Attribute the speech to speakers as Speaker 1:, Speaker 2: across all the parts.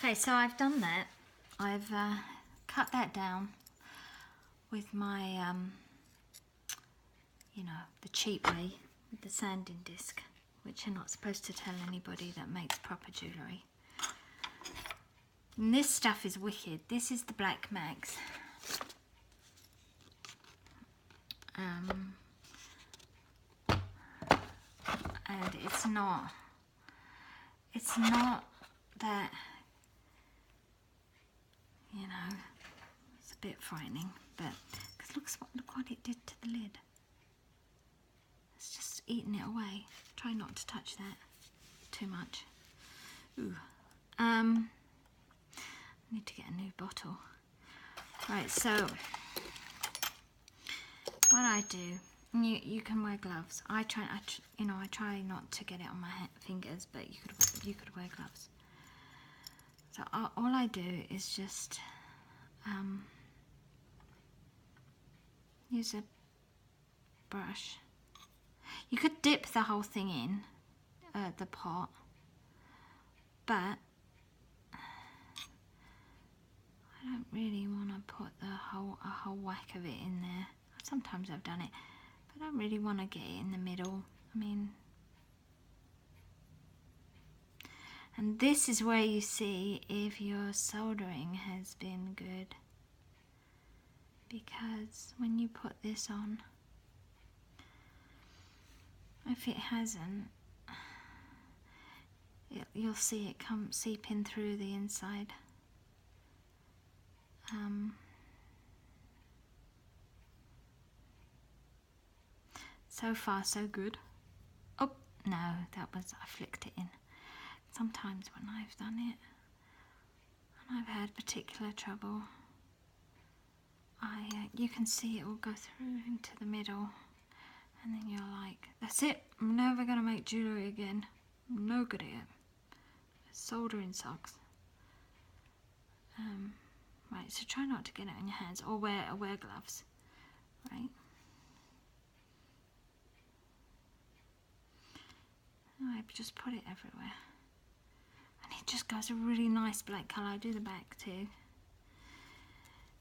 Speaker 1: Okay, so I've done that. I've cut that down with my, you know, the cheap way, with the sanding disc, which you're not supposed to tell anybody that makes proper jewellery. And this stuff is wicked. This is the Black Max. And it's not that, you know, it's a bit frightening, but because look what it did to the lid. It's just eating it away. Try not to touch that too much. Ooh. I need to get a new bottle. Right, so what I do, and you can wear gloves. I try not to get it on my fingers, but you could wear gloves. So all I do is just use a brush. You could dip the whole thing in the pot, but I don't really want to put a whole whack of it in there. Sometimes I've done it, but I don't really want to get it in the middle. I mean, and this is where you see if your soldering has been good, because when you put this on, if it hasn't, you'll see it come seeping through the inside. So far so good. Oh no, I flicked it in. Sometimes when I've done it and I've had particular trouble, you can see it will go through into the middle, and then you're like, that's it, I'm never gonna make jewellery again. I'm no good at it. Soldering sucks. Right, so try not to get it on your hands, or wear gloves, right? I just put it everywhere, and it just goes a really nice black colour. I do the back too.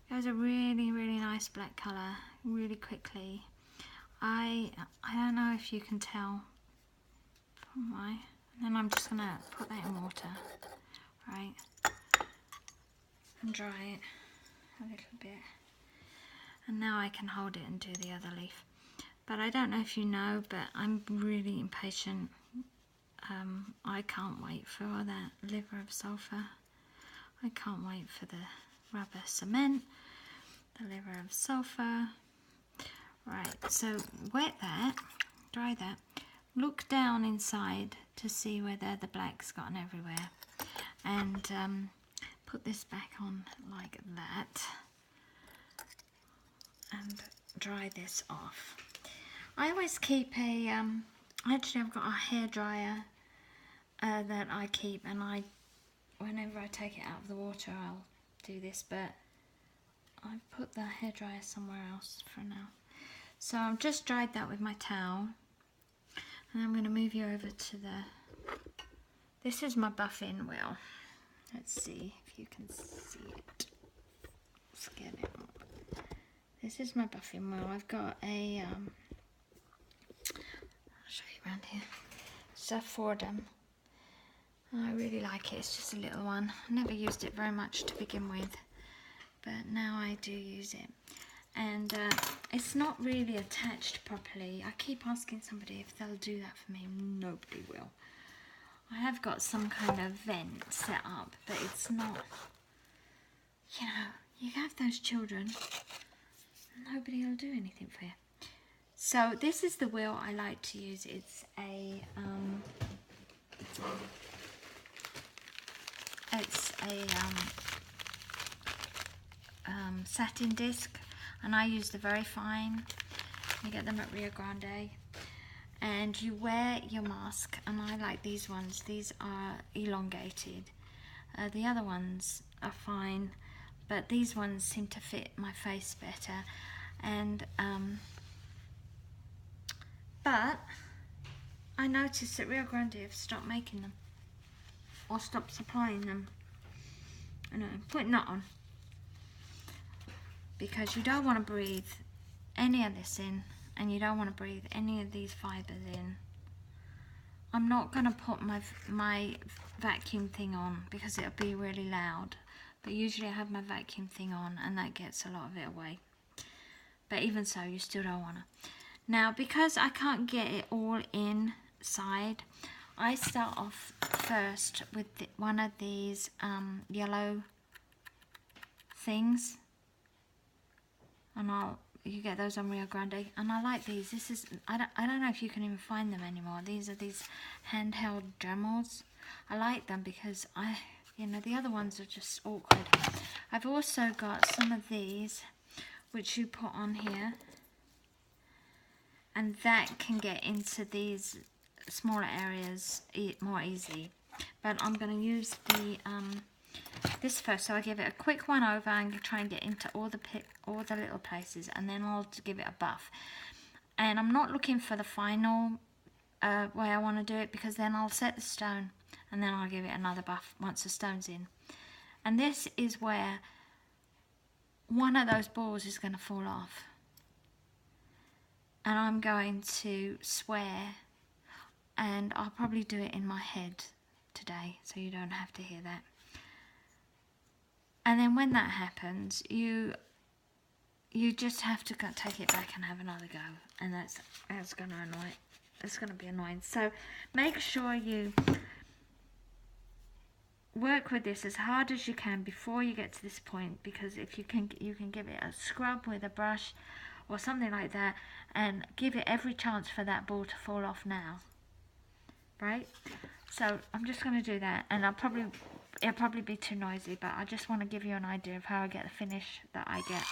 Speaker 1: It goes a really nice black colour really quickly. I don't know if you can tell from my. And then I'm just gonna put that in water, right, and dry it a little bit. And now I can hold it and do the other leaf. But I don't know if you know, but I'm really impatient. I can't wait for all that liver of sulphur. I can't wait for the rubber cement, the liver of sulphur. Right, so wet that, dry that. Look down inside to see whether the black's gotten everywhere. And put this back on like that. And dry this off. I always keep a, actually I've got a hairdryer that I keep, and whenever I take it out of the water I'll do this, but I've put the hairdryer somewhere else for now. So I've just dried that with my towel, and I'm going to move you over to this is my buffing wheel. Let's see if you can see it. Let's get it. This is my buffing wheel. I've got a, I'll show you around here. It's a Fordham. I really like it. It's just a little one. I never used it very much to begin with, but now I do use it. And it's not really attached properly. I keep asking somebody if they'll do that for me. Nobody will. I have got some kind of vent set up, but it's not, you know, you have those children, nobody will do anything for you. So this is the wheel I like to use. It's a satin disc, and I use the very fine. You get them at Rio Grande, and you wear your mask, and I like these ones. These are elongated. The other ones are fine, but these ones seem to fit my face better. And but I noticed that Rio Grande have stopped making them, or stopped supplying them. And I'm putting that on because you don't want to breathe any of this in, and you don't want to breathe any of these fibers in. I'm not going to put my vacuum thing on because it'll be really loud, but usually I have my vacuum thing on and that gets a lot of it away. But even so, you still don't want to. Now, because I can't get it all inside, I start off first with one of these yellow things, and you get those on Rio Grande, and I like these. This is, I don't know if you can even find them anymore. These are these handheld Dremels. I like them because the other ones are just awkward. I've also got some of these which you put on here, and that can get into these smaller areas more easy. But I'm going to use this first, so I give it a quick one over and try and get into all the little places, and then I'll give it a buff. And I'm not looking for the final way I want to do it, because then I'll set the stone and then I'll give it another buff once the stone's in. And this is where one of those balls is going to fall off, and I'm going to swear, and I'll probably do it in my head today so you don't have to hear that. And then when that happens, you just have to take it back and have another go, and that's going to annoy. It's going to be annoying. So make sure you work with this as hard as you can before you get to this point, because if you can give it a scrub with a brush or something like that, and give it every chance for that ball to fall off now. Right? So I'm just going to do that, and it'll probably be too noisy, but I just want to give you an idea of how I get the finish that I get.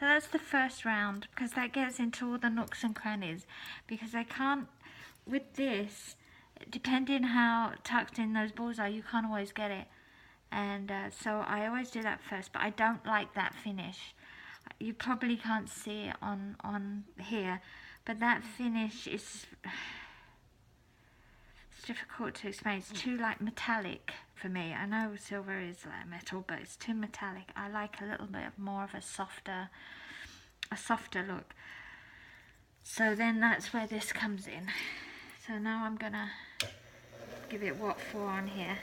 Speaker 1: So that's the first round, because that gets into all the nooks and crannies, because I can't, with this, depending how tucked in those balls are, you can't always get it. And so I always do that first, but I don't like that finish. You probably can't see it on here, but that finish is, it's difficult to explain. It's too like metallic for me. I know silver is like metal, but it's too metallic. I like a little bit more of a softer look. So then that's where this comes in. So now I'm gonna give it what for on here.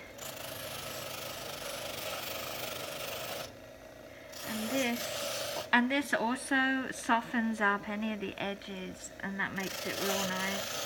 Speaker 1: And this also softens up any of the edges, and that makes it real nice.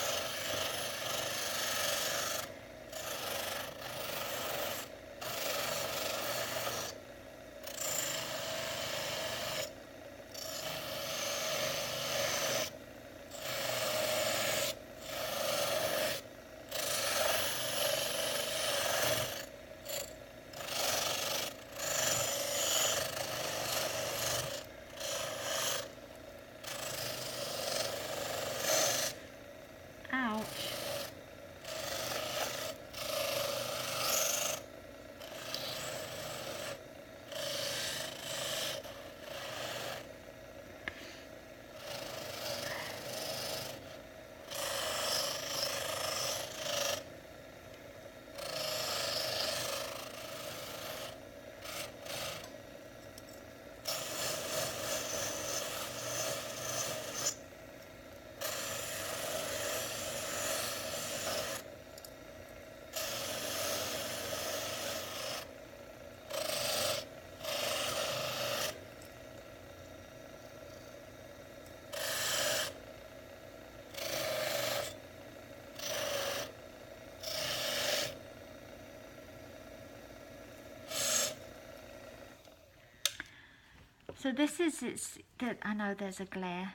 Speaker 1: So this is its, I know there's a glare.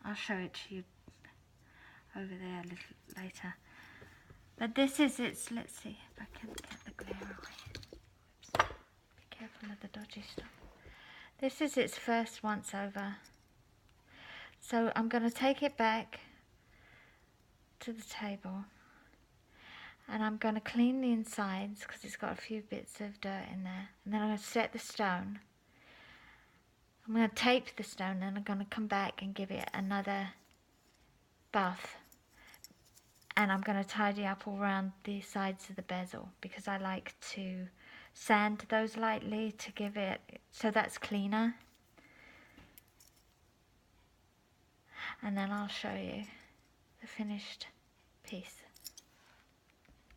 Speaker 1: I'll show it to you over there a little later. But this is its, let's see if I can get the glare away. Oops. Be careful of the dodgy stuff. This is its first once over. So I'm going to take it back to the table and I'm going to clean the insides because it's got a few bits of dirt in there. And then I'm going to set the stone. I'm going to tape the stone and I'm going to come back and give it another buff. And I'm going to tidy up all around the sides of the bezel because I like to sand those lightly to give it, so that's cleaner. And then I'll show you the finished piece.